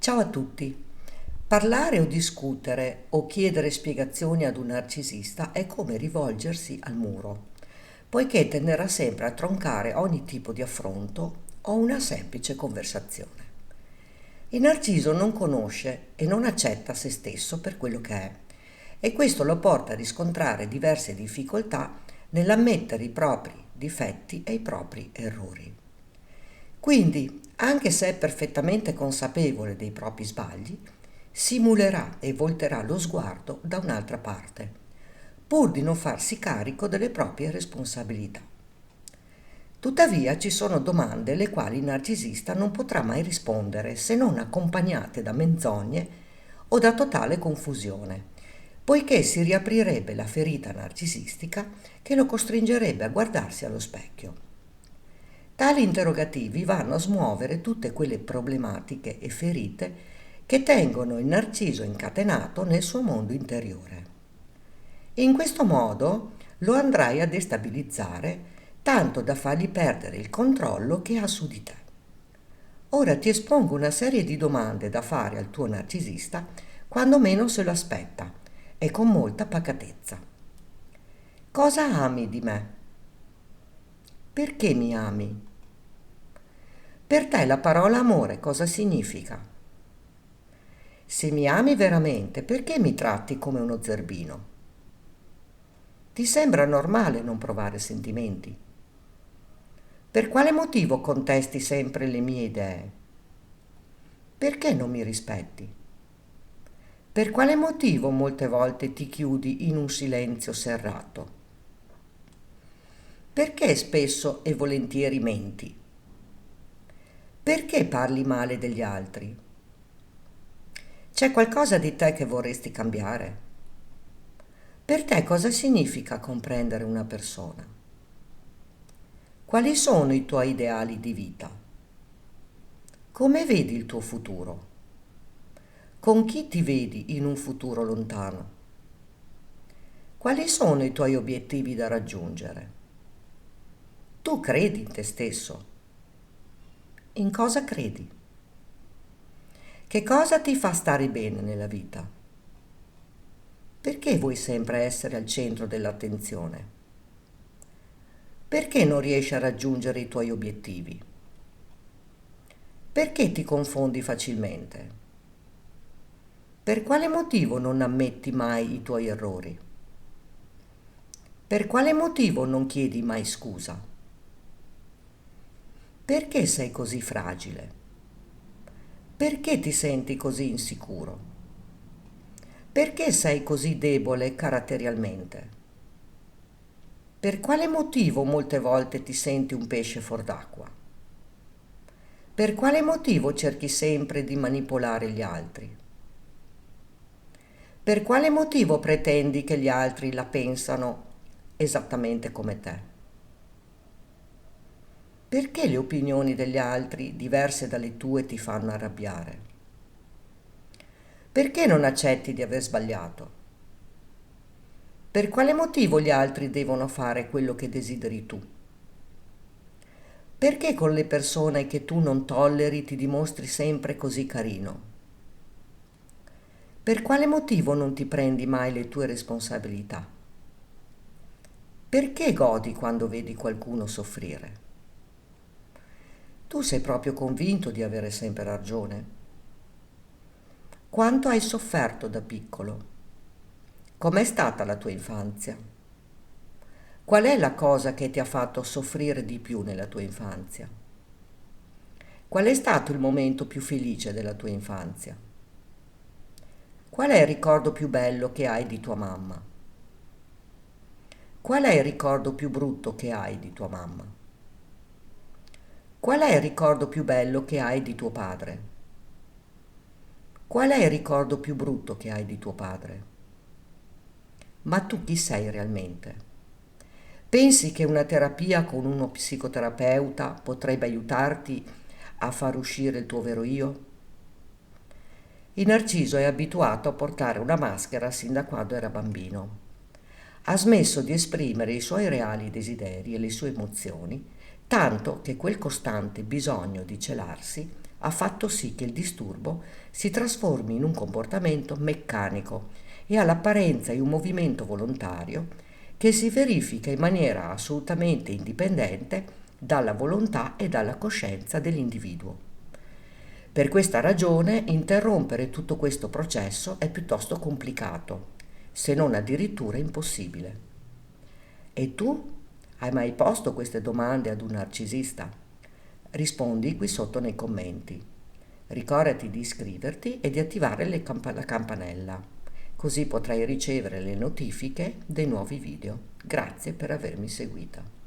Ciao a tutti. Parlare o discutere o chiedere spiegazioni ad un narcisista è come rivolgersi al muro, poiché tenderà sempre a troncare ogni tipo di affronto o una semplice conversazione. Il narciso non conosce e non accetta se stesso per quello che è, e questo lo porta a riscontrare diverse difficoltà nell'ammettere i propri difetti e i propri errori. Quindi, anche se è perfettamente consapevole dei propri sbagli, simulerà e volterà lo sguardo da un'altra parte, pur di non farsi carico delle proprie responsabilità. Tuttavia ci sono domande alle quali il narcisista non potrà mai rispondere se non accompagnate da menzogne o da totale confusione, poiché si riaprirebbe la ferita narcisistica che lo costringerebbe a guardarsi allo specchio. Tali interrogativi vanno a smuovere tutte quelle problematiche e ferite che tengono il narciso incatenato nel suo mondo interiore. In questo modo lo andrai a destabilizzare tanto da fargli perdere il controllo che ha su di te. Ora ti espongo una serie di domande da fare al tuo narcisista quando meno se lo aspetta e con molta pacatezza. Cosa ami di me? Perché mi ami? Per te la parola amore cosa significa? Se mi ami veramente, perché mi tratti come uno zerbino? Ti sembra normale non provare sentimenti? Per quale motivo contesti sempre le mie idee? Perché non mi rispetti? Per quale motivo molte volte ti chiudi in un silenzio serrato? Perché spesso e volentieri menti? Perché parli male degli altri? C'è qualcosa di te che vorresti cambiare? Per te cosa significa comprendere una persona? Quali sono i tuoi ideali di vita? Come vedi il tuo futuro? Con chi ti vedi in un futuro lontano? Quali sono i tuoi obiettivi da raggiungere? Tu credi in te stesso? In cosa credi? Che cosa ti fa stare bene nella vita? Perché vuoi sempre essere al centro dell'attenzione? Perché non riesci a raggiungere i tuoi obiettivi? Perché ti confondi facilmente? Per quale motivo non ammetti mai i tuoi errori? Per quale motivo non chiedi mai scusa? Perché sei così fragile? Perché ti senti così insicuro? Perché sei così debole caratterialmente? Per quale motivo molte volte ti senti un pesce fuor d'acqua? Per quale motivo cerchi sempre di manipolare gli altri? Per quale motivo pretendi che gli altri la pensano esattamente come te? Perché le opinioni degli altri, diverse dalle tue, ti fanno arrabbiare? Perché non accetti di aver sbagliato? Per quale motivo gli altri devono fare quello che desideri tu? Perché con le persone che tu non tolleri ti dimostri sempre così carino? Per quale motivo non ti prendi mai le tue responsabilità? Perché godi quando vedi qualcuno soffrire? Tu sei proprio convinto di avere sempre ragione? Quanto hai sofferto da piccolo? Com'è stata la tua infanzia? Qual è la cosa che ti ha fatto soffrire di più nella tua infanzia? Qual è stato il momento più felice della tua infanzia? Qual è il ricordo più bello che hai di tua mamma? Qual è il ricordo più brutto che hai di tua mamma? Qual è il ricordo più bello che hai di tuo padre? Qual è il ricordo più brutto che hai di tuo padre? Ma tu chi sei realmente? Pensi che una terapia con uno psicoterapeuta potrebbe aiutarti a far uscire il tuo vero io? Il Narciso è abituato a portare una maschera sin da quando era bambino. Ha smesso di esprimere i suoi reali desideri e le sue emozioni, tanto che quel costante bisogno di celarsi ha fatto sì che il disturbo si trasformi in un comportamento meccanico e all'apparenza di un movimento volontario che si verifica in maniera assolutamente indipendente dalla volontà e dalla coscienza dell'individuo. Per questa ragione interrompere tutto questo processo è piuttosto complicato, se non addirittura impossibile. E tu? Hai mai posto queste domande ad un narcisista? Rispondi qui sotto nei commenti. Ricordati di iscriverti e di attivare la campanella, così potrai ricevere le notifiche dei nuovi video. Grazie per avermi seguita.